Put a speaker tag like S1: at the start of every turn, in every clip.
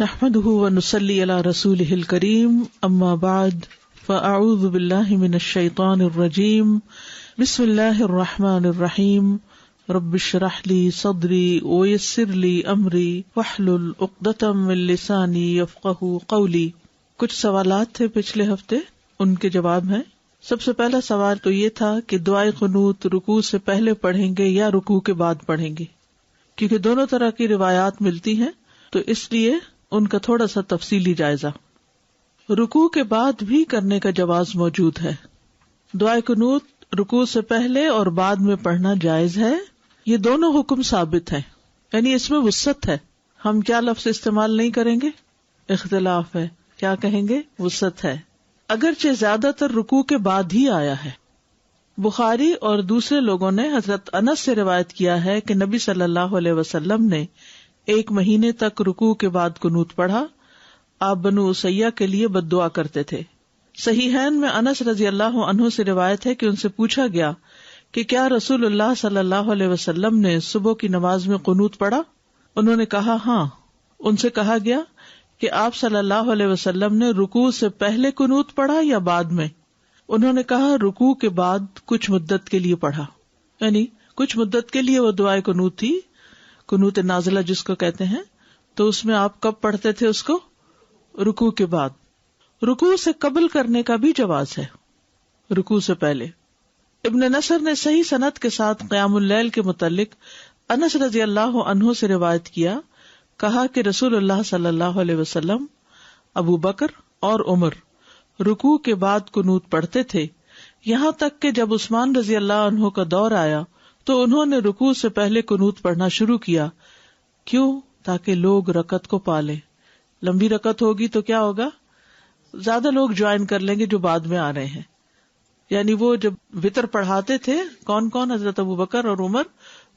S1: نحمده ونصلي على رسوله الكريم اما بعد فاعوذ بالله من الشيطان الرجيم بسم الله الرحمن الرحيم رب اشرح لي صدري ويسر لي امري واحلل عقدة من لساني يفقهوا قولي۔ کچھ سوالات تھے پچھلے ہفتے، ان کے جواب ہیں۔ سب سے پہلا سوال تو یہ تھا کہ دعائے قنوت رکوع سے پہلے پڑھیں گے یا رکوع کے بعد پڑھیں گے، کیونکہ دونوں طرح کی روایات ملتی ہیں تو اس لیے ان کا تھوڑا سا تفصیلی جائزہ۔ رکوع کے بعد بھی کرنے کا جواز موجود ہے۔ دعائے قنوت رکوع سے پہلے اور بعد میں پڑھنا جائز ہے، یہ دونوں حکم ثابت ہیں، یعنی اس میں وسعت ہے۔ ہم کیا لفظ استعمال نہیں کریں گے؟ اختلاف ہے، کیا کہیں گے؟ وسعت ہے، اگرچہ زیادہ تر رکوع کے بعد ہی آیا ہے۔ بخاری اور دوسرے لوگوں نے حضرت انس سے روایت کیا ہے کہ نبی صلی اللہ علیہ وسلم نے 1 مہینے تک رکوع کے بعد قنوت پڑھا۔ آپ بنو اسیہ کے لیے بد دعا کرتے تھے۔ صحیحین میں انس رضی اللہ عنہ سے روایت ہے کہ ان سے پوچھا گیا کہ کیا رسول اللہ صلی اللہ علیہ وسلم نے صبح کی نماز میں قنوت پڑھا؟ انہوں نے کہا ہاں۔ ان سے کہا گیا کہ آپ صلی اللہ علیہ وسلم نے رکوع سے پہلے قنوت پڑھا یا بعد میں؟ انہوں نے کہا رکوع کے بعد کچھ مدت کے لیے پڑھا، یعنی کچھ مدت کے لیے وہ دعائے قنوت تھی، قنوت نازلہ جس کو کہتے ہیں۔ تو اس میں آپ کب پڑھتے تھے اس کو؟ رکوع کے بعد۔ رکوع سے قبل کرنے کا بھی جواز ہے، رکوع سے پہلے۔ ابن نصر نے صحیح سند کے ساتھ قیام اللیل کے متعلق انس رضی اللہ عنہ سے روایت کیا، کہا کہ رسول اللہ صلی اللہ علیہ وسلم، ابو بکر اور عمر رکوع کے بعد قنوت پڑھتے تھے، یہاں تک کہ جب عثمان رضی اللہ عنہ کا دور آیا تو انہوں نے رکوع سے پہلے قنوت پڑھنا شروع کیا۔ کیوں؟ تاکہ لوگ رکعت کو پالیں۔ لمبی رکعت ہوگی تو کیا ہوگا؟ زیادہ لوگ جوائن کر لیں گے جو بعد میں آ رہے ہیں۔ یعنی وہ جب وتر پڑھاتے تھے، کون کون؟ حضرت ابو بکر اور عمر،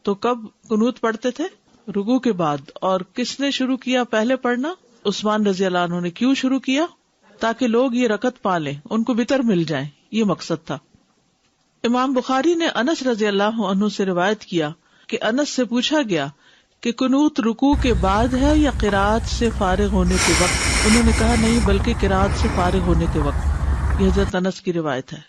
S1: تو کب قنوت پڑھتے تھے؟ رکوع کے بعد۔ اور کس نے شروع کیا پہلے پڑھنا؟ عثمان رضی اللہ عنہ نے۔ کیوں شروع کیا؟ تاکہ لوگ یہ رکعت پالیں، ان کو وتر مل جائے، یہ مقصد تھا۔ امام بخاری نے انس رضی اللہ عنہ سے روایت کیا کہ انس سے پوچھا گیا کہ قنوت رکوع کے بعد ہے یا قرات سے فارغ ہونے کے وقت؟ انہوں نے کہا نہیں، بلکہ قرات سے فارغ ہونے کے وقت۔ یہ حضرت انس کی روایت ہے۔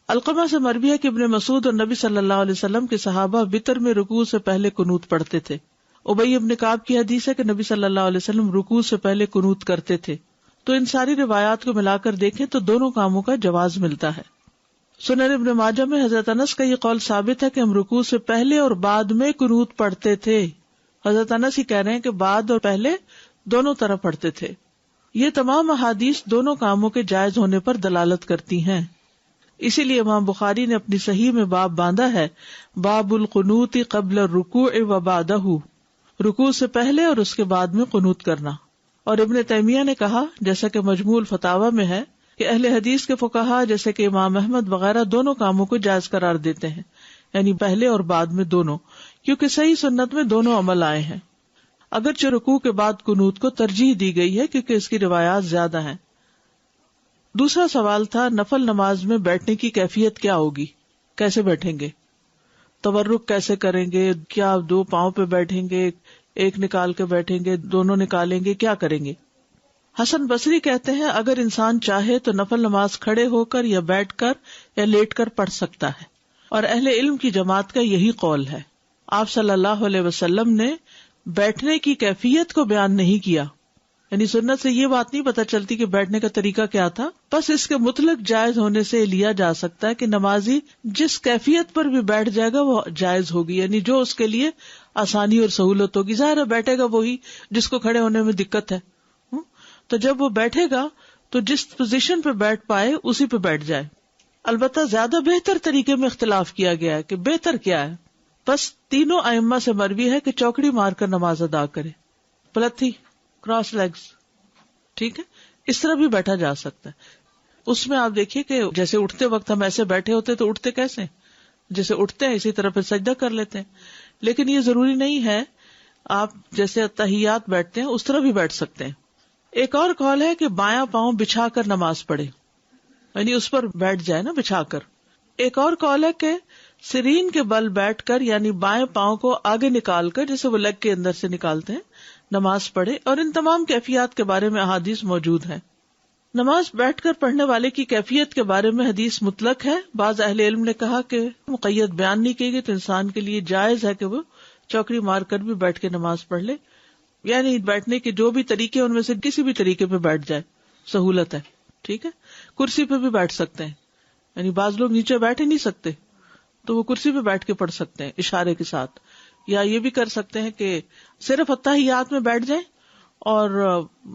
S1: علقمہ سے مروی ہے کہ ابن مسعود اور نبی صلی اللہ علیہ وسلم کے صحابہ وتر میں رکوع سے پہلے قنوت پڑھتے تھے۔ ابی ابن کعب کی حدیث ہے کہ نبی صلی اللہ علیہ وسلم رکوع سے پہلے قنوت کرتے تھے۔ تو ان ساری روایات کو ملا کر دیکھیں تو دونوں کاموں کا جواز ملتا ہے۔ سنن ابن ماجہ میں حضرت انس کا یہ قول ثابت ہے کہ ہم رکوع سے پہلے اور بعد میں قنوت پڑھتے تھے۔ حضرت انس ہی کہہ رہے ہیں کہ بعد اور پہلے دونوں طرح پڑھتے تھے۔ یہ تمام احادیث دونوں کاموں کے جائز ہونے پر دلالت کرتی ہیں، اسی لیے امام بخاری نے اپنی صحیح میں باب باندھا ہے، باب القنوت قبل الرکوع و بعدہ، رکوع سے پہلے اور اس کے بعد میں قنوت کرنا۔ اور ابن تیمیہ نے کہا، جیسا کہ مجموع الفتاوی میں ہے، کہ اہل حدیث کے فقہا جیسے کہ امام احمد وغیرہ دونوں کاموں کو جائز قرار دیتے ہیں، یعنی پہلے اور بعد میں دونوں، کیونکہ صحیح سنت میں دونوں عمل آئے ہیں۔ اگرچہ رکوع کے بعد قنوت کو ترجیح دی گئی ہے کیونکہ اس کی روایات زیادہ ہیں۔ دوسرا سوال تھا نفل نماز میں بیٹھنے کی کیفیت کیا ہوگی، کیسے بیٹھیں گے، تورک کیسے کریں گے، کیا 2 پاؤں پہ بیٹھیں گے، ایک نکال کے بیٹھیں گے، دونوں نکالیں گے، کیا کریں گے؟ حسن بصری کہتے ہیں اگر انسان چاہے تو نفل نماز کھڑے ہو کر یا بیٹھ کر یا لیٹ کر پڑھ سکتا ہے، اور اہل علم کی جماعت کا یہی قول ہے۔ آپ صلی اللہ علیہ وسلم نے بیٹھنے کی کیفیت کو بیان نہیں کیا، یعنی سنت سے یہ بات نہیں پتہ چلتی کہ بیٹھنے کا طریقہ کیا تھا، بس اس کے مطلق جائز ہونے سے لیا جا سکتا ہے کہ نمازی جس کیفیت پر بھی بیٹھ جائے گا وہ جائز ہوگی، یعنی جو اس کے لیے آسانی اور سہولت ہوگی۔ ظاہر ہے بیٹھے گا وہی جس کو کھڑے ہونے میں دقت ہے، تو جب وہ بیٹھے گا تو جس پوزیشن پہ بیٹھ پائے اسی پہ بیٹھ جائے۔ البتہ زیادہ بہتر طریقے میں اختلاف کیا گیا ہے کہ بہتر کیا ہے، بس تینوں ائمہ سے مروی ہے کہ چوکڑی مار کر نماز ادا کرے، پلتھی، کراس لیگز، ٹھیک ہے، اس طرح بھی بیٹھا جا سکتا ہے۔ اس میں آپ دیکھیے کہ جیسے اٹھتے وقت ہم ایسے بیٹھے ہوتے تو اٹھتے کیسے، جیسے اٹھتے ہیں اسی طرح پھر سجدہ کر لیتے ہیں، لیکن یہ ضروری نہیں ہے آپ جیسے اتحیات بیٹھتے ہیں اس طرح بھی بیٹھ سکتے ہیں۔ ایک اور قول ہے کہ بایاں پاؤں بچھا کر نماز پڑھے، یعنی اس پر بیٹھ جائے نا بچھا کر۔ ایک اور قول ہے کہ سرین کے بل بیٹھ کر، یعنی بائیں پاؤں کو آگے نکال کر، جیسے وہ لیگ کے اندر سے نکالتے ہیں، نماز پڑھے، اور ان تمام کیفیات کے بارے میں احادیث موجود ہیں۔ نماز بیٹھ کر پڑھنے والے کی کیفیت کے بارے میں حدیث مطلق ہے۔ بعض اہل علم نے کہا کہ مقید بیان نہیں کی گئی، تو انسان کے لیے جائز ہے کہ وہ چوکڑی مار کر بھی بیٹھ کے نماز پڑھ لے، یعنی بیٹھنے کے جو بھی طریقے ان میں سے کسی بھی طریقے پہ بیٹھ جائے، سہولت ہے، ٹھیک ہے۔ کرسی پہ بھی بیٹھ سکتے ہیں، یعنی بعض لوگ نیچے بیٹھ ہی نہیں سکتے تو وہ کرسی پہ بیٹھ کے پڑھ سکتے ہیں اشارے کے ساتھ، یا یہ بھی کر سکتے ہیں کہ صرف اتحیات میں بیٹھ جائیں اور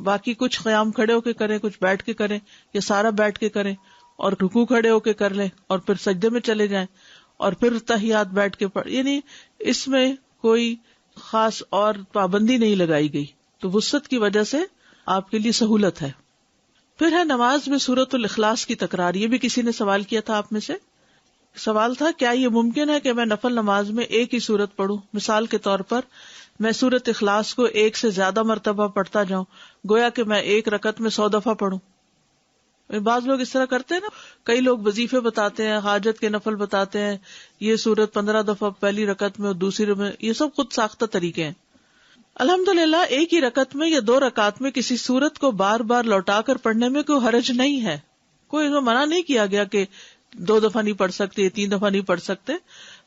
S1: باقی کچھ قیام کھڑے ہو کے کریں، کچھ بیٹھ کے کریں، یا سارا بیٹھ کے کریں اور رکوع کھڑے ہو کے کر لیں اور پھر سجدے میں چلے جائیں اور پھر تحیات بیٹھ کے پڑھ، یعنی اس میں کوئی خاص اور پابندی نہیں لگائی گئی، تو وسعت کی وجہ سے آپ کے لیے سہولت ہے۔ پھر ہے نماز میں سورۃ الاخلاص کی تکرار۔ یہ بھی کسی نے سوال کیا تھا آپ میں سے، سوال تھا کیا یہ ممکن ہے کہ میں نفل نماز میں ایک ہی سورت پڑھوں؟ مثال کے طور پر میں سورۃ اخلاص کو ایک سے زیادہ مرتبہ پڑھتا جاؤں، گویا کہ میں ایک رکعت میں 100 دفعہ پڑھوں۔ بعض لوگ اس طرح کرتے ہیں نا، کئی لوگ وظیفے بتاتے ہیں، حاجت کے نفل بتاتے ہیں، یہ سورت 15 دفعہ پہلی رکعت میں اور دوسری میں، یہ سب خود ساختہ طریقے ہیں۔ الحمدللہ ایک ہی رکعت میں یا 2 رکعت میں کسی سورت کو بار بار لوٹا کر پڑھنے میں کوئی حرج نہیں ہے، کوئی اس میں منع نہیں کیا گیا کہ 2 دفعہ نہیں پڑھ سکتے، 3 دفعہ نہیں پڑھ سکتے،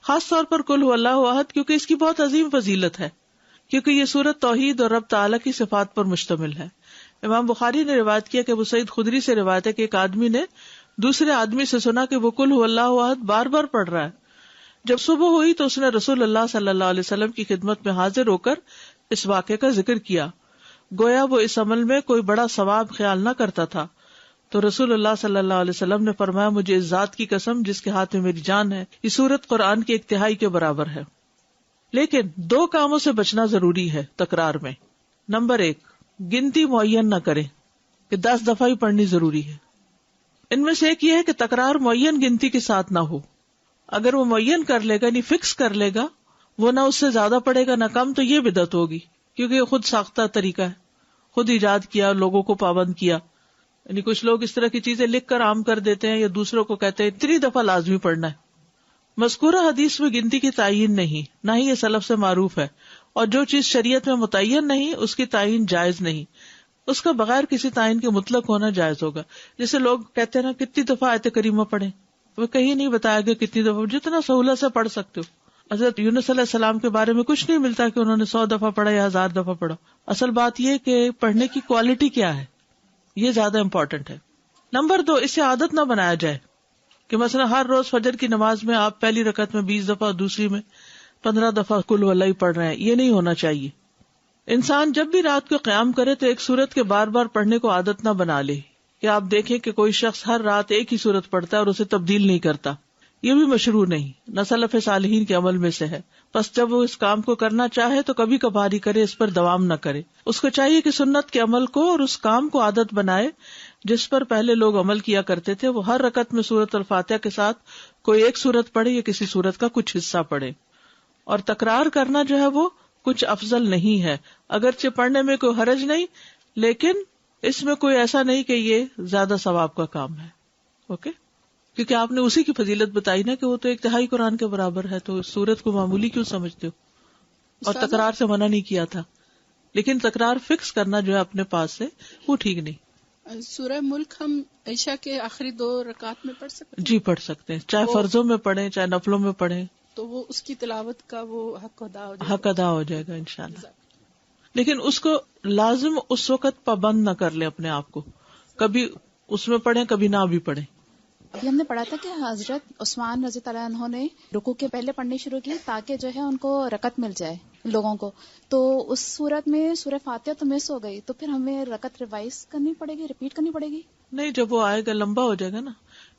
S1: خاص طور پر قل هو اللہ احد، کیونکہ اس کی بہت عظیم فضیلت ہے، کیونکہ یہ سورت توحید اور رب تعالیٰ کی صفات پر مشتمل ہے۔ امام بخاری نے روایت کیا کہ ابو سعید خدری سے روایت ہے کہ ایک آدمی نے دوسرے آدمی سے سنا کہ وہ قل هو اللہ احد بار بار پڑھ رہا ہے۔ جب صبح ہوئی تو اس نے رسول اللہ صلی اللہ علیہ وسلم کی خدمت میں حاضر ہو کر اس واقعے کا ذکر کیا، گویا وہ اس عمل میں کوئی بڑا ثواب خیال نہ کرتا تھا۔ تو رسول اللہ صلی اللہ علیہ وسلم نے فرمایا، مجھے اس ذات کی قسم جس کے ہاتھ میں میری جان ہے، یہ سورت قرآن کی 1/3 کے برابر ہے۔ لیکن 2 کاموں سے بچنا ضروری ہے تکرار میں۔ نمبر 1، گنتی معین نہ کریں کہ 10 دفعہ ہی پڑھنی ضروری ہے۔ ان میں سے ایک یہ ہے کہ تکرار معین گنتی کے ساتھ نہ ہو۔ اگر وہ معین کر لے گا، یعنی فکس کر لے گا، وہ نہ اس سے زیادہ پڑھے گا نہ کم، تو یہ بدعت ہوگی، کیونکہ یہ خود ساختہ طریقہ ہے، خود ایجاد کیا، لوگوں کو پابند کیا۔ یعنی کچھ لوگ اس طرح کی چیزیں لکھ کر عام کر دیتے ہیں یا دوسروں کو کہتے ہیں 3 دفعہ لازمی پڑھنا ہے۔ مذکورہ حدیث میں گنتی کی تعین نہیں، نہ ہی یہ سلف سے معروف ہے، اور جو چیز شریعت میں متعین نہیں اس کی تعین جائز نہیں، اس کا بغیر کسی تعین کے مطلق ہونا جائز ہوگا۔ جیسے لوگ کہتے ہیں نا کتنی دفعہ آیت کریمہ پڑھیں، وہ کہیں نہیں بتایا گیا کتنی دفعہ، جتنا سہولت سے پڑھ سکتے ہو۔ حضرت یونس علیہ السلام کے بارے میں کچھ نہیں ملتا کہ انہوں نے 100 دفعہ پڑھا یا 1000 دفعہ پڑھا۔ اصل بات یہ کہ پڑھنے کی کوالٹی کیا ہے، یہ زیادہ امپورٹنٹ ہے۔ نمبر 2، اسے عادت نہ بنایا جائے کہ مثلا ہر روز فجر کی نماز میں آپ پہلی رکعت میں 20 دفعہ، دوسری میں 15 دفعہ قل هو اللہ پڑھ رہے ہیں، یہ نہیں ہونا چاہیے۔ انسان جب بھی رات کو قیام کرے تو ایک سورت کے بار بار پڑھنے کو عادت نہ بنا لے، کہ آپ دیکھیں کہ کوئی شخص ہر رات ایک ہی سورت پڑھتا ہے اور اسے تبدیل نہیں کرتا، یہ بھی مشروع نہیں، نہ سلف صالحین کے عمل میں سے ہے۔ بس جب وہ اس کام کو کرنا چاہے تو کبھی کبھار ہی کرے، اس پر دوام نہ کرے۔ اس کو چاہیے کہ سنت کے عمل کو اور اس کام کو عادت بنائے جس پر پہلے لوگ عمل کیا کرتے تھے۔ وہ ہر رکعت میں سورۃ الفاتحہ کے ساتھ کوئی ایک سورت پڑھے یا کسی سورت کا کچھ حصہ پڑھے، اور تکرار کرنا جو ہے وہ کچھ افضل نہیں ہے، اگرچہ پڑھنے میں کوئی حرج نہیں، لیکن اس میں کوئی ایسا نہیں کہ یہ زیادہ ثواب کا کام ہے۔ اوکے، کیونکہ آپ نے اسی کی فضیلت بتائی نا کہ وہ تو 1/3 قرآن کے برابر ہے، تو سورت کو معمولی کیوں سمجھتے ہو؟ اور تکرار سے منع نہیں کیا تھا، لیکن تکرار فکس کرنا جو ہے اپنے پاس سے وہ ٹھیک نہیں۔
S2: سورہ ملک ہم عشاء کے آخری 2 رکعت میں پڑھ سکتے ہیں؟
S1: جی پڑھ سکتے ہیں، چاہے فرضوں میں پڑھیں چاہے نفلوں میں پڑھیں،
S2: تو وہ اس کی تلاوت کا وہ حق ادا ہو جائے گا،
S1: حق ادا ہو جائے گا انشاءاللہ۔ لیکن اس کو لازم اس وقت پابند نہ کر لیں اپنے آپ کو، کبھی اس میں پڑھیں کبھی نہ بھی پڑھیں۔
S3: ابھی ہم نے پڑھا تھا کہ حضرت عثمان رضی اللہ عنہ نے رکوع کے پہلے پڑھنی شروع کی تاکہ جو ہے ان کو رکعت مل جائے لوگوں کو، تو اس صورت میں سورہ فاتحہ تو مس ہو گئی، تو پھر ہمیں رکعت ریوائز کرنی پڑے گی، ریپیٹ کرنی پڑے گی؟
S1: نہیں، جب وہ آئے گا لمبا ہو جائے گا نا،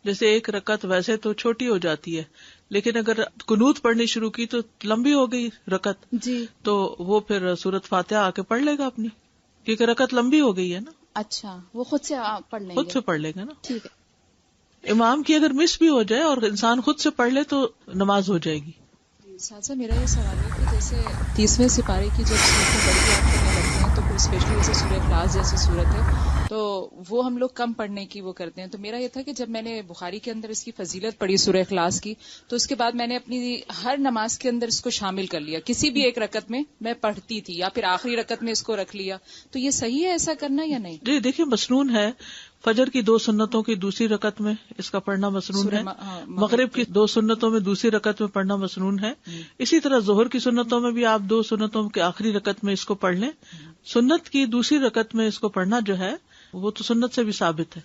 S1: جیسے ایک رکعت ویسے تو چھوٹی ہو جاتی ہے، لیکن اگر قنوت پڑھنی شروع کی تو لمبی ہو گئی رکعت،
S3: جی،
S1: تو وہ پھر سورۃ فاتحہ آ کے پڑھ لے گا اپنی، کیونکہ رکعت لمبی ہو گئی ہے نا۔
S3: اچھا، وہ خود سے پڑھ لیں گے،
S1: خود سے پڑھ لے گا نا،
S3: ٹھیک ہے۔
S1: امام کی اگر مس بھی ہو جائے اور انسان خود سے پڑھ لے تو نماز ہو جائے گی۔
S4: ساتھ میرا یہ سوال ہے کہ جیسے 30ویں سپارے کی جب صورتیں بڑی یاد کرنے لگتے ہیں تو پھر اسپیشلی جیسے سورہ اخلاص جیسی صورت ہے تو وہ ہم لوگ کم پڑھنے کی وہ کرتے ہیں. تو میرا یہ تھا کہ جب میں نے بخاری کے اندر اس کی فضیلت پڑھی سورہ اخلاص کی تو اس کے بعد میں نے اپنی ہر نماز کے اندر اس کو شامل کر لیا. کسی بھی ایک رکعت میں پڑھتی تھی یا پھر آخری رکعت میں اس کو رکھ لیا. تو یہ صحیح ہے ایسا کرنا یا نہیں؟
S1: جی دیکھیں مسنون ہے. فجر کی 2 سنتوں کی دوسری رکعت میں اس کا پڑھنا مسنون ہے. مغرب کی 2 سنتوں میں دوسری رکعت میں پڑھنا مسنون ہے. اسی طرح ظہر کی سنتوں میں بھی آپ 2 سنتوں کے آخری رکعت میں اس کو پڑھ لیں. سنت کی دوسری رکعت میں اس کو پڑھنا جو ہے وہ تو سنت سے بھی ثابت ہے،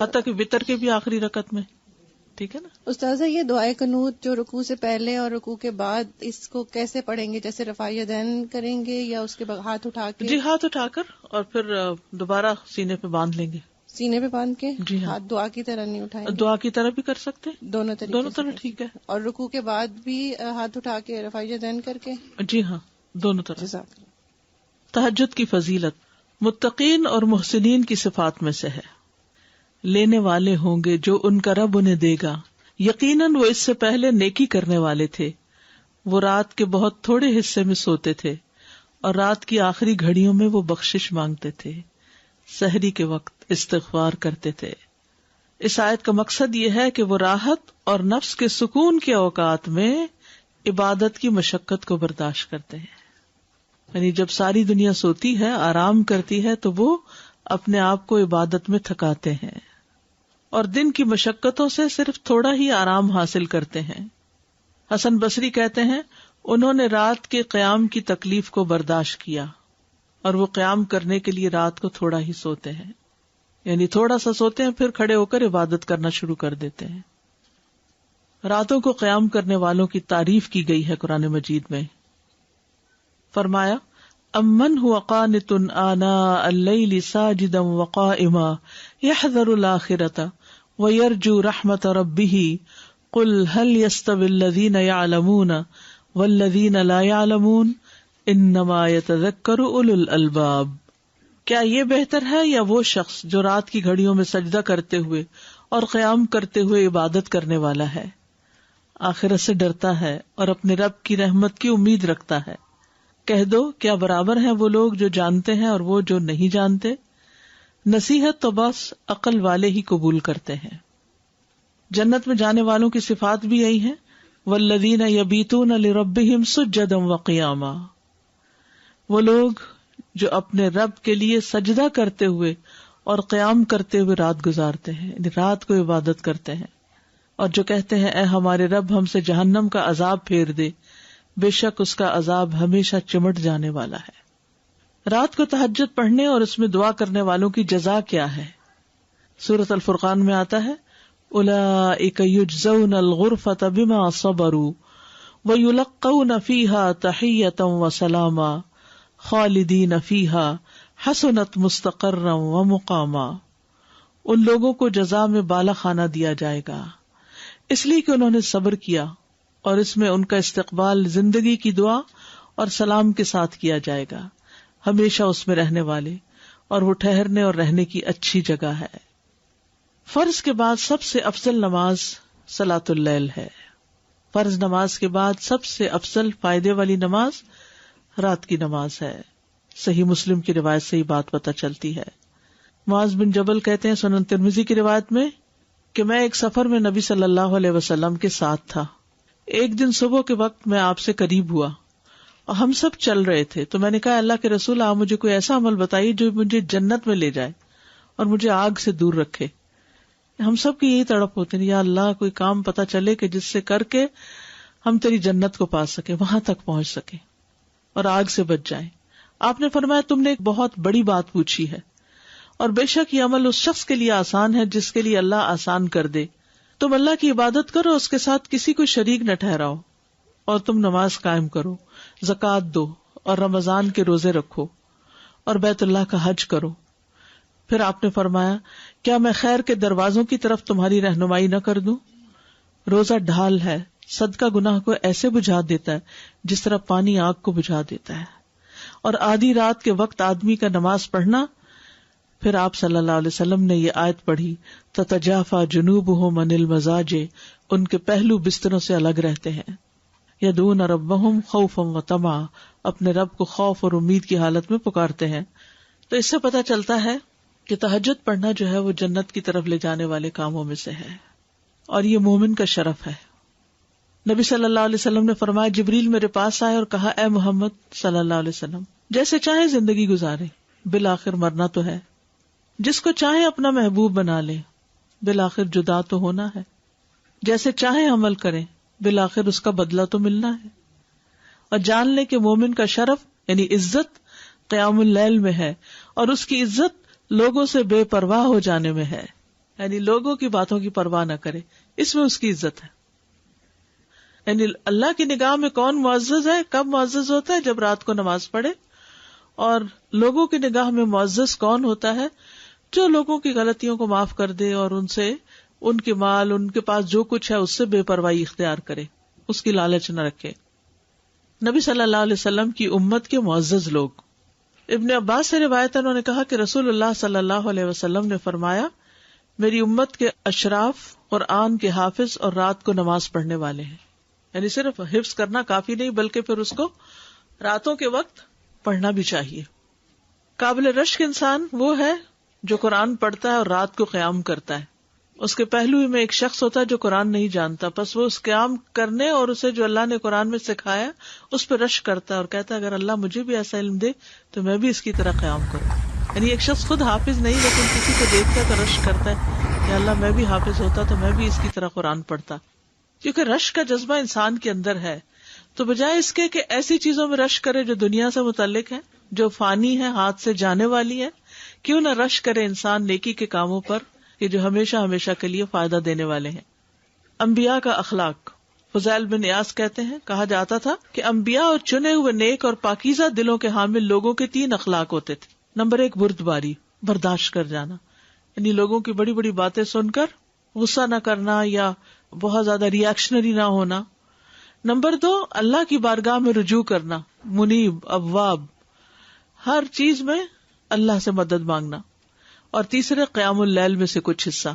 S1: حتیٰ کہ وتر کے بھی آخری رکعت میں. ٹھیک ہے نا
S5: استاذہ؟ یہ دعائے قنوت جو رکوع سے پہلے اور رکوع کے بعد اس کو کیسے پڑھیں گے؟ جیسے رفع یدین کریں گے یا اس کے بعد ہاتھ اٹھا کے؟
S1: جی ہاتھ اٹھا کر اور پھر دوبارہ سینے پہ باندھ لیں گے.
S5: سینے پہ باندھ کے؟
S1: جی ہاں.
S5: ہاتھ دعا کی طرح نہیں اٹھائیں گے؟
S1: دعا کی طرح بھی کر سکتے،
S5: دونوں
S1: طرح ٹھیک ہے.
S5: اور رکوع کے بعد بھی ہاتھ اٹھا کے رفع یدین کر کے؟
S1: جی ہاں دونوں طرح.
S5: جزاک اللہ.
S1: تہجد کی فضیلت متقین اور محسنین کی صفات میں سے ہے. لینے والے ہوں گے جو ان کا رب انہیں دے گا. یقیناً وہ اس سے پہلے نیکی کرنے والے تھے. وہ رات کے بہت تھوڑے حصے میں سوتے تھے اور رات کی آخری گھڑیوں میں وہ بخشش مانگتے تھے. سحری کے وقت استغفار کرتے تھے. اس آیت کا مقصد یہ ہے کہ وہ راحت اور نفس کے سکون کے اوقات میں عبادت کی مشقت کو برداشت کرتے ہیں. یعنی جب ساری دنیا سوتی ہے، آرام کرتی ہے، تو وہ اپنے آپ کو عبادت میں تھکاتے ہیں اور دن کی مشقتوں سے صرف تھوڑا ہی آرام حاصل کرتے ہیں. حسن بصری کہتے ہیں انہوں نے رات کے قیام کی تکلیف کو برداشت کیا اور وہ قیام کرنے کے لیے رات کو تھوڑا ہی سوتے ہیں. یعنی تھوڑا سا سوتے ہیں پھر کھڑے ہو کر عبادت کرنا شروع کر دیتے ہیں. راتوں کو قیام کرنے والوں کی تعریف کی گئی ہے قرآن مجید میں. فرمایا امن هو قانت آناء اللیل ساجدا وقائما يحذر الآخرة ويرجو رحمة ربه قل هل يستوي الذين يعلمون والذين لا يعلمون انما يتذكر اولو الالباب. کیا یہ بہتر ہے یا وہ شخص جو رات کی گھڑیوں میں سجدہ کرتے ہوئے اور قیام کرتے ہوئے عبادت کرنے والا ہے، آخرت سے ڈرتا ہے اور اپنے رب کی رحمت کی امید رکھتا ہے؟ کہہ دو کیا برابر ہیں وہ لوگ جو جانتے ہیں اور وہ جو نہیں جانتے؟ نصیحت تو بس عقل والے ہی قبول کرتے ہیں. جنت میں جانے والوں کی صفات بھی یہی ہیں. والذین یبیتون لربہم سجدا وقیاما. وہ لوگ جو اپنے رب کے لیے سجدہ کرتے ہوئے اور قیام کرتے ہوئے رات گزارتے ہیں، یعنی رات کو عبادت کرتے ہیں، اور جو کہتے ہیں اے ہمارے رب ہم سے جہنم کا عذاب پھیر دے، بے شک اس کا عذاب ہمیشہ چمٹ جانے والا ہے. رات کو تہجد پڑھنے اور اس میں دعا کرنے والوں کی جزا کیا ہے؟ سورۃ الفرقان میں آتا ہے اولئک یجزون الغرفۃ بما صبروا ویلقون فیہا تحیۃ وسلاما خالدین فیہا حسنت مستقرا ومقاما. ان لوگوں کو جزا میں بالا خانہ دیا جائے گا اس لیے کہ انہوں نے صبر کیا، اور اس میں ان کا استقبال زندگی کی دعا اور سلام کے ساتھ کیا جائے گا، ہمیشہ اس میں رہنے والے، اور وہ ٹھہرنے اور رہنے کی اچھی جگہ ہے. فرض کے بعد سب سے افضل نماز صلاۃ اللیل ہے. فرض نماز کے بعد سب سے افضل فائدے والی نماز رات کی نماز ہے. صحیح مسلم کی روایت سے یہ بات پتہ چلتی ہے. معاذ بن جبل کہتے ہیں سنن ترمذی کی روایت میں کہ میں ایک سفر میں نبی صلی اللہ علیہ وسلم کے ساتھ تھا. ایک دن صبح کے وقت میں آپ سے قریب ہوا اور ہم سب چل رہے تھے، تو میں نے کہا اللہ کے رسول آپ مجھے کوئی ایسا عمل بتائیے جو مجھے جنت میں لے جائے اور مجھے آگ سے دور رکھے. ہم سب کی یہی تڑپ ہوتے ہیں یا اللہ کوئی کام پتہ چلے کہ جس سے کر کے ہم تیری جنت کو پا سکے، وہاں تک پہنچ سکے اور آگ سے بچ جائیں. آپ نے فرمایا تم نے ایک بہت بڑی بات پوچھی ہے، اور بے شک یہ عمل اس شخص کے لیے آسان ہے جس کے لیے اللہ آسان کر دے. تم اللہ کی عبادت کرو، اس کے ساتھ کسی کو شریک نہ ٹھہراؤ، اور تم نماز قائم کرو، زکوٰۃ دو، اور رمضان کے روزے رکھو، اور بیت اللہ کا حج کرو. پھر آپ نے فرمایا کیا میں خیر کے دروازوں کی طرف تمہاری رہنمائی نہ کر دوں؟ روزہ ڈھال ہے، صدقہ گناہ کو ایسے بجھا دیتا ہے جس طرح پانی آگ کو بجھا دیتا ہے. اور آدھی رات کے وقت آدمی کا نماز پڑھنا. پھر آپ صلی اللہ علیہ وسلم نے یہ آیت پڑھی تتجافا جنوبہم عن المضاجع، ان کے پہلو بستروں سے الگ رہتے ہیں. یدعون ربہم خوفا وطمعا، اپنے رب کو خوف اور امید کی حالت میں پکارتے ہیں. تو اس سے پتہ چلتا ہے کہ تہجد پڑھنا جو ہے وہ جنت کی طرف لے جانے والے کاموں میں سے ہے اور یہ مومن کا شرف ہے. نبی صلی اللہ علیہ وسلم نے فرمایا جبریل میرے پاس آئے اور کہا اے محمد صلی اللہ علیہ وسلم جیسے چاہے زندگی گزارے بالآخر مرنا تو ہے, جس کو چاہے اپنا محبوب بنا لے بالآخر جدا تو ہونا ہے, جیسے چاہے عمل کریں بالآخر اس کا بدلہ تو ملنا ہے, اور جان لے کہ مومن کا شرف یعنی عزت قیام اللیل میں ہے اور اس کی عزت لوگوں سے بے پرواہ ہو جانے میں ہے, یعنی لوگوں کی باتوں کی پرواہ نہ کرے, اس میں اس کی عزت ہے. یعنی اللہ کی نگاہ میں کون معزز ہے, کب معزز ہوتا ہے جب رات کو نماز پڑھے, اور لوگوں کی نگاہ میں معزز کون ہوتا ہے جو لوگوں کی غلطیوں کو معاف کر دے اور ان سے ان کے مال ان کے پاس جو کچھ ہے اس سے بے پرواہی اختیار کرے, اس کی لالچ نہ رکھے. نبی صلی اللہ علیہ وسلم کی امت کے معزز لوگ. ابن عباس سے روایت ہے, انہوں نے کہا کہ رسول اللہ صلی اللہ علیہ وسلم نے فرمایا میری امت کے اشراف قرآن کے حافظ اور رات کو نماز پڑھنے والے ہیں. یعنی صرف حفظ کرنا کافی نہیں بلکہ پھر اس کو راتوں کے وقت پڑھنا بھی چاہیے. قابل رشک انسان وہ ہے جو قرآن پڑھتا ہے اور رات کو قیام کرتا ہے. اس کے پہلو میں ایک شخص ہوتا ہے جو قرآن نہیں جانتا, بس وہ اس قیام کرنے اور اسے جو اللہ نے قرآن میں سکھایا اس پہ رشک کرتا ہے اور کہتا ہے اگر اللہ مجھے بھی ایسا علم دے تو میں بھی اس کی طرح قیام کروں. یعنی ایک شخص خود حافظ نہیں لیکن کسی کو دیکھتا ہے تو رشک کرتا ہے کہ اللہ میں بھی حافظ ہوتا تو میں بھی اس کی طرح قرآن پڑھتا. کیونکہ رشک کا جذبہ انسان کے اندر ہے, تو بجائے اس کے کہ ایسی چیزوں میں رشک کرے جو دنیا سے متعلق ہے, جو فانی ہے, ہاتھ سے جانے والی ہے, کیوں نہ رشک کرے انسان نیکی کے کاموں پر کہ جو ہمیشہ ہمیشہ کے لیے فائدہ دینے والے ہیں. انبیاء کا اخلاق. فضیل بن عیاض کہتے ہیں کہا جاتا تھا کہ انبیاء اور چنے ہوئے نیک اور پاکیزہ دلوں کے حامل لوگوں کے 3 اخلاق ہوتے تھے. نمبر 1 بردباری, برداشت کر جانا, یعنی لوگوں کی بڑی بڑی باتیں سن کر غصہ نہ کرنا یا بہت زیادہ ریئیکشنری نہ ہونا. نمبر 2 اللہ کی بارگاہ میں رجوع کرنا, منیب اواب, ہر چیز میں اللہ سے مدد مانگنا. اور تیسرے قیام اللیل میں سے کچھ حصہ.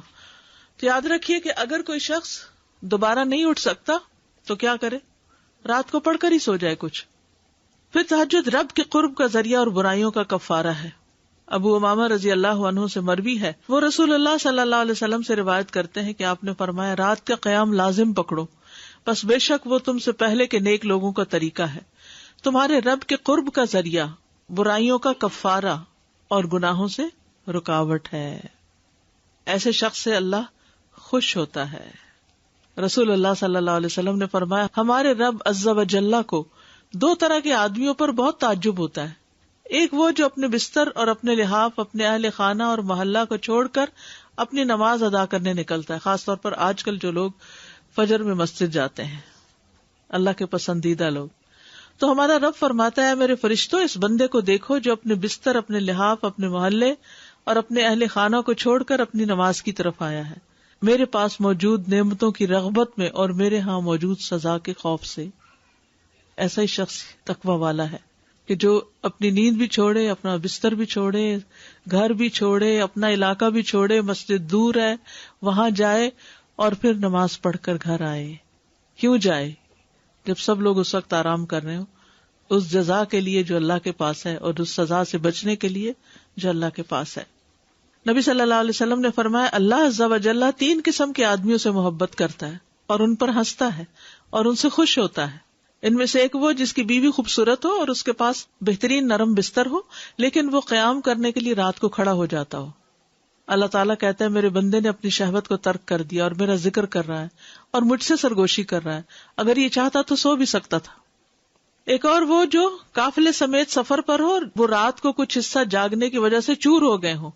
S1: تو یاد رکھیے کہ اگر کوئی شخص دوبارہ نہیں اٹھ سکتا تو کیا کرے, رات کو پڑھ کر ہی سو جائے کچھ. پھر تہجد رب کے قرب کا ذریعہ اور برائیوں کا کفارہ ہے. ابو امامہ رضی اللہ عنہ سے مروی ہے, وہ رسول اللہ صلی اللہ علیہ وسلم سے روایت کرتے ہیں کہ آپ نے فرمایا رات کا قیام لازم پکڑو, بس بے شک وہ تم سے پہلے کے نیک لوگوں کا طریقہ ہے, تمہارے رب کے قرب کا ذریعہ, برائیوں کا کفارہ اور گناہوں سے رکاوٹ ہے. ایسے شخص سے اللہ خوش ہوتا ہے. رسول اللہ صلی اللہ علیہ وسلم نے فرمایا ہمارے رب عز و جل کو 2 طرح کے آدمیوں پر بہت تعجب ہوتا ہے. ایک وہ جو اپنے بستر اور اپنے لحاف, اپنے اہل خانہ اور محلہ کو چھوڑ کر اپنی نماز ادا کرنے نکلتا ہے, خاص طور پر آج کل جو لوگ فجر میں مسجد جاتے ہیں, اللہ کے پسندیدہ لوگ. تو ہمارا رب فرماتا ہے میرے فرشتوں اس بندے کو دیکھو جو اپنے بستر, اپنے لحاف, اپنے محلے اور اپنے اہل خانہ کو چھوڑ کر اپنی نماز کی طرف آیا ہے, میرے پاس موجود نعمتوں کی رغبت میں اور میرے ہاں موجود سزا کے خوف سے. ایسا ہی شخص تقوی والا ہے کہ جو اپنی نیند بھی چھوڑے, اپنا بستر بھی چھوڑے, گھر بھی چھوڑے, اپنا علاقہ بھی چھوڑے, مسجد دور ہے وہاں جائے اور پھر نماز پڑھ کر گھر آئے. کیوں جائے جب سب لوگ اس وقت آرام کر رہے ہوں؟ اس جزا کے لیے جو اللہ کے پاس ہے اور اس سزا سے بچنے کے لیے جو اللہ کے پاس ہے. نبی صلی اللہ علیہ وسلم نے فرمایا اللہ عز و جل 3 قسم کے آدمیوں سے محبت کرتا ہے اور ان پر ہنستا ہے اور ان سے خوش ہوتا ہے. ان میں سے ایک وہ جس کی بیوی خوبصورت ہو اور اس کے پاس بہترین نرم بستر ہو لیکن وہ قیام کرنے کے لیے رات کو کھڑا ہو جاتا ہو. اللہ تعالیٰ کہتا ہے میرے بندے نے اپنی شہوت کو ترک کر دیا اور میرا ذکر کر رہا ہے اور مجھ سے سرگوشی کر رہا ہے, اگر یہ چاہتا تو سو بھی سکتا تھا. ایک اور وہ جو قافلے سمیت سفر پر ہو اور وہ رات کو کچھ حصہ جاگنے کی وجہ سے چور ہو گئے ہوں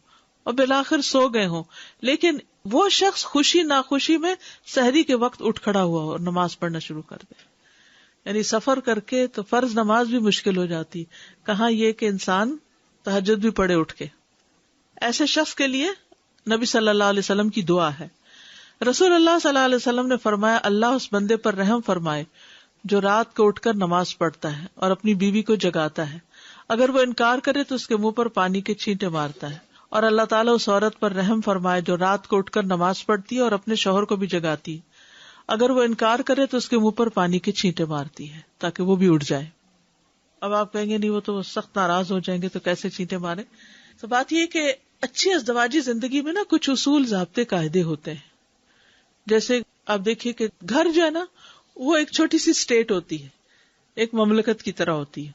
S1: اور بالآخر سو گئے ہوں, لیکن وہ شخص خوشی ناخوشی میں سحری کے وقت اٹھ کھڑا ہوا اور نماز پڑھنا شروع کر دے. یعنی سفر کر کے تو فرض نماز بھی مشکل ہو جاتی, کہاں یہ کہ انسان تہجد بھی پڑھے اٹھ کے. ایسے شخص کے لیے نبی صلی اللہ علیہ وسلم کی دعا ہے. رسول اللہ صلی اللہ علیہ وسلم نے فرمایا اللہ اس بندے پر رحم فرمائے جو رات کو اٹھ کر نماز پڑھتا ہے اور اپنی بیوی کو جگاتا ہے, اگر وہ انکار کرے تو اس کے منہ پر پانی کے چھینٹے مارتا ہے. اور اللہ تعالیٰ اس عورت پر رحم فرمائے جو رات کو اٹھ کر نماز پڑھتی ہے اور اپنے شوہر کو بھی جگاتی ہے, اگر وہ انکار کرے تو اس کے منہ پر پانی کے چھینٹے مارتی ہے تاکہ وہ بھی اٹھ جائے. اب آپ کہیں گے نہیں وہ تو سخت ناراض ہو جائیں گے تو کیسے چینٹے مارے. تو بات یہ کہ اچھی ازدواجی زندگی میں نا کچھ اصول ضابطے قاعدے ہوتے ہیں. جیسے آپ دیکھیے کہ گھر جو ہے نا وہ ایک چھوٹی سی اسٹیٹ ہوتی ہے, ایک مملکت کی طرح ہوتی ہے.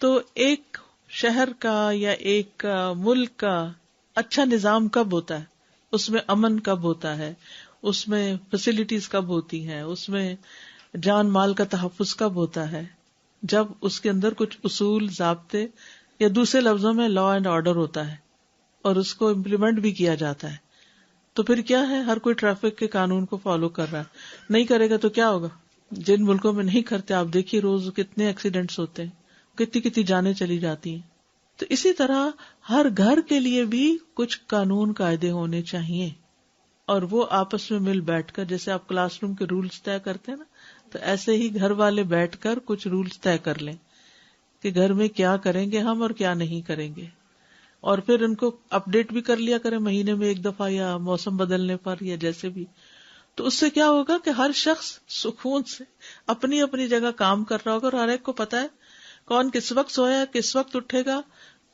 S1: تو ایک شہر کا یا ایک ملک کا اچھا نظام کب ہوتا ہے, اس میں امن کب ہوتا ہے, اس میں فیسلٹیز کب ہوتی ہیں, اس میں جان مال کا تحفظ کب ہوتا ہے, جب اس کے اندر کچھ اصول ضابطے یا دوسرے لفظوں میں لا اینڈ آرڈر ہوتا ہے اور اس کو امپلیمنٹ بھی کیا جاتا ہے. تو پھر کیا ہے, ہر کوئی ٹریفک کے قانون کو فالو کر رہا ہے. نہیں کرے گا تو کیا ہوگا؟ جن ملکوں میں نہیں کرتے آپ دیکھیے روز کتنے ایکسیڈنٹس ہوتے ہیں, کتنی جانیں چلی جاتی ہیں. تو اسی طرح ہر گھر کے لیے بھی کچھ قانون قاعدے ہونے چاہیے اور وہ آپس میں مل بیٹھ کر, جیسے آپ کلاس روم کے رولز طے کرتے ہیں نا, تو ایسے ہی گھر والے بیٹھ کر کچھ رولز طے کر لیں کہ گھر میں کیا کریں گے ہم اور کیا نہیں کریں گے, اور پھر ان کو اپڈیٹ بھی کر لیا کریں مہینے میں ایک دفعہ یا موسم بدلنے پر یا جیسے بھی. تو اس سے کیا ہوگا کہ ہر شخص سکون سے اپنی اپنی جگہ کام کر رہا ہوگا اور ہر ایک کو پتا ہے کون کس وقت سویا, کس وقت اٹھے گا,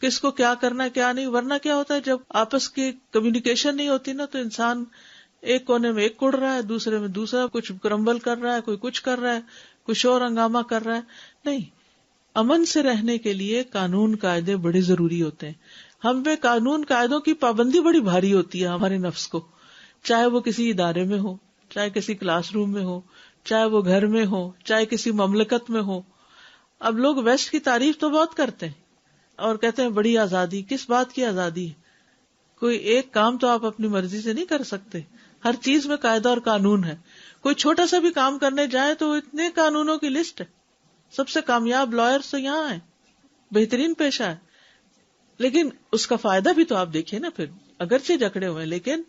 S1: کس کو کیا کرنا ہے کیا نہیں. ورنہ کیا ہوتا ہے جب آپس کی کمیونیکیشن نہیں ہوتی نا, تو انسان ایک کونے میں ایک کڑ رہا ہے, دوسرے میں دوسرا کچھ کرمبل کر رہا ہے, کوئی کچھ کر رہا ہے, کوئی شور ہنگامہ کر رہا ہے. نہیں, امن سے رہنے کے لیے قانون قاعدے بڑے ضروری ہوتے ہیں. ہم پہ قانون قاعدوں کی پابندی بڑی بھاری ہوتی ہے ہمارے نفس کو, چاہے وہ کسی ادارے میں ہو, چاہے کسی کلاس روم میں ہو, چاہے وہ گھر میں ہو, چاہے کسی مملکت میں ہو. اب لوگ ویسٹ کی تعریف تو بہت کرتے ہیں اور کہتے ہیں بڑی آزادی. کس بات کی آزادی؟ کوئی ایک کام تو آپ اپنی مرضی سے نہیں کر سکتے, ہر چیز میں قاعدہ اور قانون ہے. کوئی چھوٹا سا بھی کام کرنے جائے تو اتنے قانونوں کی لسٹ ہے. سب سے کامیاب لائرز تو یہاں ہیں, بہترین پیشہ ہے, لیکن اس کا فائدہ بھی تو آپ دیکھیں نا. پھر اگرچہ جکڑے ہوئے لیکن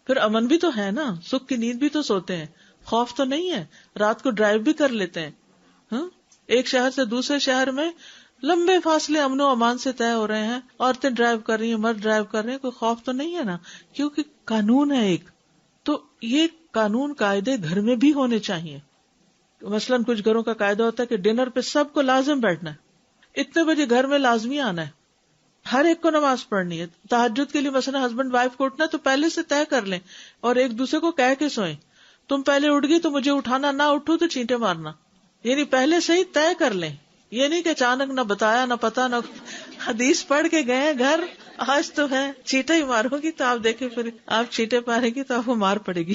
S1: پھر امن بھی تو ہے نا, سکھ کی نیند بھی تو سوتے ہیں, خوف تو نہیں ہے, رات کو ڈرائیو بھی کر لیتے ہیں. ہاں, ایک شہر سے دوسرے شہر میں لمبے فاصلے امن و امان سے طے ہو رہے ہیں, عورتیں ڈرائیو کر رہی ہیں, مرد ڈرائیو کر رہے ہیں, کوئی خوف تو نہیں ہے نا, کیونکہ قانون ہے ایک. تو یہ قانون قاعدے گھر میں بھی ہونے چاہیے. مثلاً کچھ گھروں کا قاعدہ ہوتا ہے کہ ڈنر پہ سب کو لازم بیٹھنا ہے, اتنے بجے گھر میں لازمی آنا ہے, ہر ایک کو نماز پڑھنی ہے. تہجد کے لیے مثلا ہسبینڈ وائف کو اٹھنا تو پہلے سے طے کر لیں اور ایک دوسرے کو کہہ کے سوئیں, تم پہلے اٹھ گئی تو مجھے اٹھانا, نہ اٹھو تو چینٹے مارنا. یعنی پہلے سے ہی طے کر لیں, یہ نہیں کہ اچانک نہ بتایا نہ پتا نہ حدیث پڑھ کے گئے گھر, آج تو ہے چیٹے ہی مارو گی تو آپ دیکھیں پھر آپ چیٹے مارے گی تو آپ کو مار پڑے گی.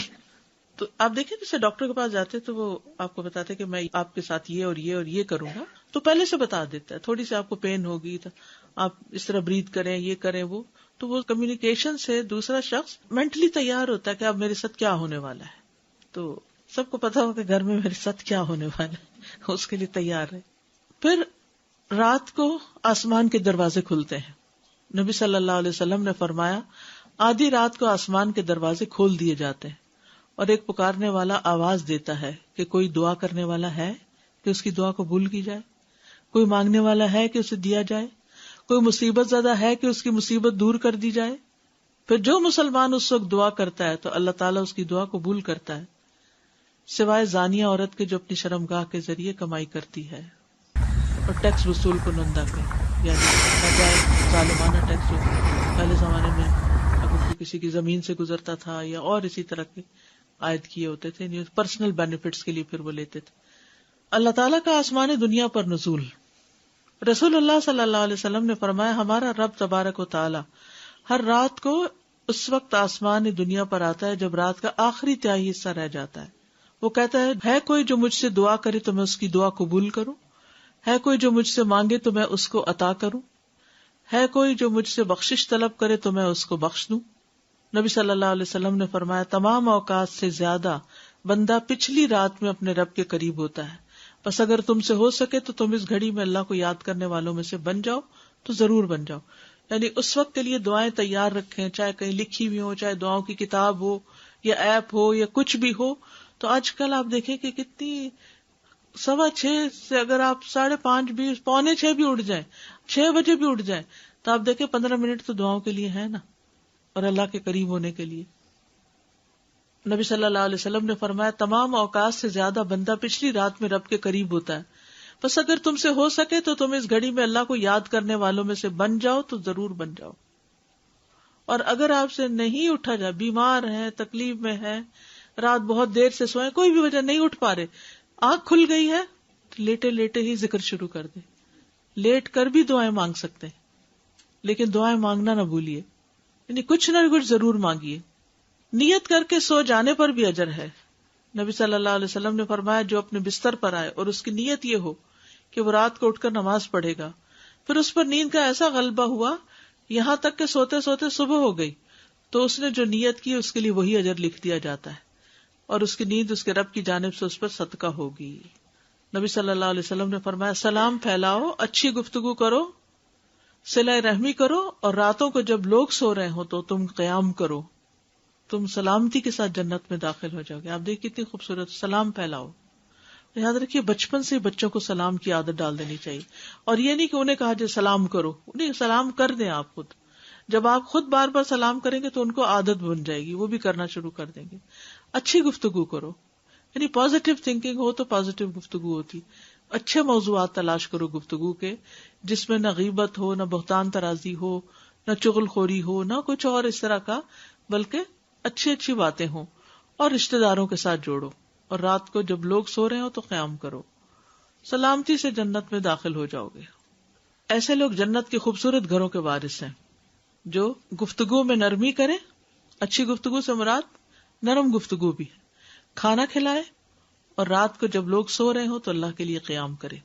S1: تو آپ دیکھیں جیسے ڈاکٹر کے پاس جاتے تو وہ آپ کو بتاتے کہ میں آپ کے ساتھ یہ اور یہ اور یہ کروں گا, تو پہلے سے بتا دیتا ہے. تھوڑی سی آپ کو پین ہوگی تو آپ اس طرح بریتھ کریں, یہ کریں وہ, تو وہ کمیونیکیشن سے دوسرا شخص مینٹلی تیار ہوتا ہے کہ اب میرے ساتھ کیا ہونے والا ہے. تو سب کو پتا ہو کہ گھر میں میرے ساتھ کیا ہونے والا ہے, اس کے لیے تیار ہے. پھر رات کو آسمان کے دروازے کھلتے ہیں. نبی صلی اللہ علیہ وسلم نے فرمایا آدھی رات کو آسمان کے دروازے کھول دیے جاتے ہیں اور ایک پکارنے والا آواز دیتا ہے کہ کوئی دعا کرنے والا ہے کہ اس کی دعا قبول کی جائے, کوئی مانگنے والا ہے کہ اسے دیا جائے, کوئی مصیبت زدہ ہے کہ اس کی مصیبت دور کر دی جائے. پھر جو مسلمان اس وقت دعا کرتا ہے تو اللہ تعالیٰ اس کی دعا قبول کرتا ہے, سوائے زانیہ عورت کے جو اپنی شرمگاہ کے ذریعے کمائی کرتی ہے اور ٹیکس وصول کو نندا کر, یعنی ناجائز ظالمانہ ٹیکس جو پہلے زمانے میں اگر کوئی کسی کی زمین سے گزرتا تھا یا اور اسی طرح کے عائد کیے ہوتے تھے, پرسنل بینیفٹس کے لیے پھر وہ لیتے تھے. اللہ تعالیٰ کا آسمان دنیا پر نزول. رسول اللہ صلی اللہ علیہ وسلم نے فرمایا ہمارا رب تبارک و تعالی ہر رات کو اس وقت آسمان دنیا پر آتا ہے جب رات کا آخری تہائی حصہ رہ جاتا ہے. وہ کہتا ہے کوئی جو مجھ سے دعا کرے تو میں اس کی دعا قبول کروں, ہے کوئی جو مجھ سے مانگے تو میں اس کو عطا کروں, ہے کوئی جو مجھ سے بخشش طلب کرے تو میں اس کو بخش دوں. نبی صلی اللہ علیہ وسلم نے فرمایا تمام اوقات سے زیادہ بندہ پچھلی رات میں اپنے رب کے قریب ہوتا ہے, بس اگر تم سے ہو سکے تو تم اس گھڑی میں اللہ کو یاد کرنے والوں میں سے بن جاؤ تو ضرور بن جاؤ. یعنی اس وقت کے لیے دعائیں تیار رکھیں, چاہے کہیں لکھی ہوئی ہو, چاہے دعاؤں کی کتاب ہو یا ایپ ہو یا کچھ بھی ہو. تو آج کل آپ دیکھیں کہ کتنی 6:15 سے اگر آپ 5:30 بھی 6:45 بھی اٹھ جائیں, 6 بجے بھی اٹھ جائیں, تو آپ دیکھیں 15 منٹ تو دعاؤں کے لیے ہے نا, اور اللہ کے قریب ہونے کے لیے. نبی صلی اللہ علیہ وسلم نے فرمایا تمام اوقات سے زیادہ بندہ پچھلی رات میں رب کے قریب ہوتا ہے, بس اگر تم سے ہو سکے تو تم اس گھڑی میں اللہ کو یاد کرنے والوں میں سے بن جاؤ تو ضرور بن جاؤ. اور اگر آپ سے نہیں اٹھا جائے، بیمار ہیں، تکلیف میں ہے، رات بہت دیر سے سوئے، کوئی بھی وجہ نہیں اٹھ پا رہے، آنکھ کھل گئی ہے تو لیٹے لیٹے ہی ذکر شروع کر دیں. لیٹ کر بھی دعائیں مانگ سکتے ہیں، لیکن دعائیں مانگنا نہ بھولیے، یعنی کچھ نہ کچھ ضرور مانگیے. نیت کر کے سو جانے پر بھی اجر ہے. نبی صلی اللہ علیہ وسلم نے فرمایا جو اپنے بستر پر آئے اور اس کی نیت یہ ہو کہ وہ رات کو اٹھ کر نماز پڑھے گا، پھر اس پر نیند کا ایسا غلبہ ہوا یہاں تک کہ سوتے سوتے صبح ہو گئی، تو اس نے جو نیت کی اس کے لیے وہی اجر لکھ دیا جاتا ہے، اور اس کی نیند اس کے رب کی جانب سے اس پر صدقہ ہوگی. نبی صلی اللہ علیہ وسلم نے فرمایا سلام پھیلاؤ، اچھی گفتگو کرو، صلہ رحمی کرو، اور راتوں کو جب لوگ سو رہے ہو تو تم قیام کرو، تم سلامتی کے ساتھ جنت میں داخل ہو جاؤ گے. آپ دیکھ کتنی خوبصورت، سلام پھیلاؤ. یاد رکھیے بچپن سے بچوں کو سلام کی عادت ڈال دینی چاہیے، اور یہ نہیں کہ انہیں کہا جائے سلام کرو، انہیں سلام کر دیں. آپ خود جب آپ خود بار بار سلام کریں گے تو ان کو عادت بن جائے گی، وہ بھی کرنا شروع کر دیں گے. اچھی گفتگو کرو، یعنی پازیٹیو تھنکنگ ہو تو پازیٹیو گفتگو ہوتی. اچھے موضوعات تلاش کرو گفتگو کے، جس میں نہ غیبت ہو، نہ بہتان ترازی ہو، نہ چغل خوری ہو، نہ کچھ اور اس طرح کا، بلکہ اچھی اچھی باتیں ہوں. اور رشتہ داروں کے ساتھ جوڑو، اور رات کو جب لوگ سو رہے ہو تو قیام کرو. سلامتی سے جنت میں داخل ہو جاؤ گے. ایسے لوگ جنت کے خوبصورت گھروں کے وارث ہیں جو گفتگو میں نرمی کرے. اچھی گفتگو سے مراد نرم گفتگو بھی ہے. کھانا کھلائے، اور رات کو جب لوگ سو رہے ہو تو اللہ کے لیے قیام کرے.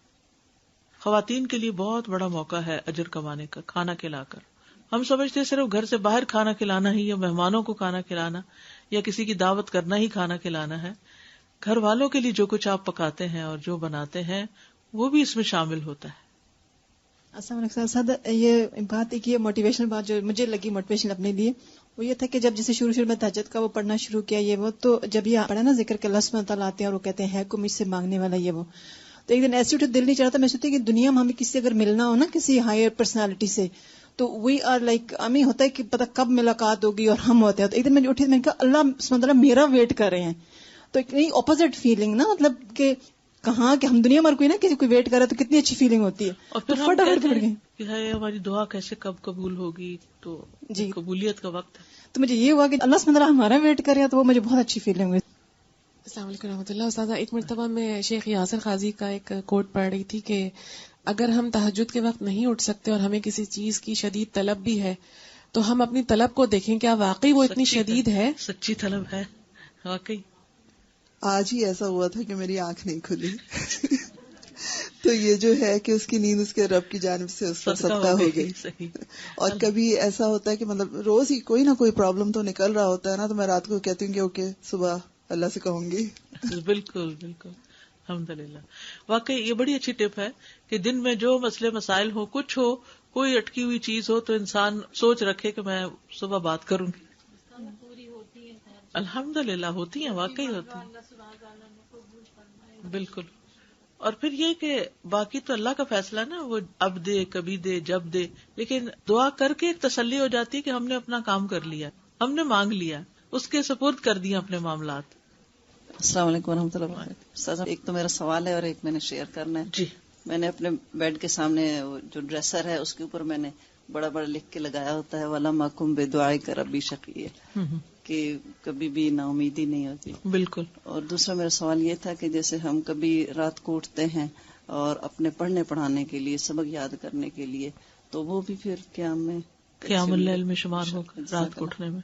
S1: خواتین کے لیے بہت بڑا موقع ہے اجر کمانے کا، کھانا کھلا کر. ہم سمجھتے ہیں صرف گھر سے باہر کھانا کھلانا ہی، یا مہمانوں کو کھانا کھلانا، یا کسی کی دعوت کرنا ہی کھانا کھلانا ہے. گھر والوں کے لیے جو کچھ آپ پکاتے ہیں اور جو بناتے ہیں وہ بھی اس میں شامل ہوتا ہے.
S6: السلام علیکم سر. یہ بات ایک یہ موٹیویشنل بات جو مجھے لگی موٹیویشن اپنے لیے، وہ یہ تھا کہ جب جیسے شروع میں تہجد کا وہ پڑھنا شروع کیا یہ وہ، تو جب یہ پڑھا نا ذکر کہ اللہ سبحانہ تعالیٰ آتے ہیں اور وہ کہتے ہیں کو مجھ سے مانگنے والا یہ وہ، تو ایک دن ایسے اٹھے دل نہیں چاہ رہا تھا. میں سوچتی کہ دنیا میں ہمیں کسی سے اگر ملنا ہو نا کسی ہائر پرسنالٹی سے، تو وی آر لائک ہمیں ہوتا ہے کہ پتہ کب ملاقات ہوگی اور ہم ہوتے ہیں. تو ایک دن میں اٹھی میں نے کہا اللہ سبحانہ تعالیٰ میرا ویٹ کر رہے ہیں. تو ایک نہیں اپوزٹ فیلنگ نا، مطلب کہ کہاں کہ ہم دنیا میں کوئی نا کسی کوئی ویٹ کر رہا ہے تو کتنی اچھی فیلنگ ہوتی ہے.
S1: اور پھر
S6: فٹافٹ پڑ گئی
S1: کہ ہماری دعا کیسے کب قبول ہوگی، تو
S6: جی
S1: قبولیت کا وقت ہے.
S6: تو مجھے یہ ہوا کہ اللہ سبحانہ تعالیٰ ہمارا ویٹ کر رہا ہے، تو وہ مجھے بہت اچھی فیلنگ ہوئی.
S7: السلام علیکم رحمۃ اللہ. استاذہ ایک مرتبہ میں شیخ یاسر قاضی کا ایک کوٹ پڑھ رہی تھی کہ اگر ہم تہجد کے وقت نہیں اٹھ سکتے اور ہمیں کسی چیز کی شدید طلب بھی ہے تو ہم اپنی طلب کو دیکھیں، کیا واقعی وہ اتنی شدید ہے؟
S1: سچی طلب ہے واقعی.
S8: آج ہی ایسا ہوا تھا کہ میری آنکھ نہیں کھلی تو یہ جو ہے کہ اس کی نیند اس کے رب کی جانب سے اس کا صدقہ ہو گئی. اور کبھی ایسا ہوتا ہے کہ مطلب روز ہی کوئی نہ کوئی پرابلم تو نکل رہا ہوتا ہے نا، تو میں رات کو کہتی ہوں کہ اوکے صبح اللہ سے کہوں گی.
S1: بالکل بالکل الحمدللہ. واقعی یہ بڑی اچھی ٹپ ہے کہ دن میں جو مسئلے مسائل ہو، کچھ ہو، کوئی اٹکی ہوئی چیز ہو، تو انسان سوچ رکھے کہ میں صبح بات کروں گی. الحمدللہ ہوتی ہیں، واقعی ہوتی ہیں. بالکل. اور پھر یہ کہ باقی تو اللہ کا فیصلہ نا، وہ اب دے، کبھی دے، جب دے، لیکن دعا کر کے ایک تسلی ہو جاتی ہے کہ ہم نے اپنا کام کر لیا، ہم نے مانگ لیا، اس کے سپرد کر دیا اپنے معاملات.
S9: السلام علیکم ورحمۃ اللہ وبرکاتہ. ایک تو میرا سوال ہے اور ایک میں نے شیئر کرنا ہے.
S1: جی.
S9: میں نے اپنے بیڈ کے سامنے جو ڈریسر ہے اس کے اوپر میں نے بڑا بڑا لکھ کے لگایا ہوتا ہے وَلَمْ أَكُنْ بِدُعَائِكَ رَبِّ شَقِيًّا، کہ کبھی بھی نا امیدی نہیں ہوتی. بالکل. اور دوسرا میرا سوال یہ تھا کہ جیسے ہم کبھی رات کو اٹھتے ہیں اور اپنے پڑھنے پڑھانے کے لیے، سبق یاد کرنے کے لیے، تو وہ بھی پھر قیام اللیل میں شمار ہوگا رات کو اٹھنے میں.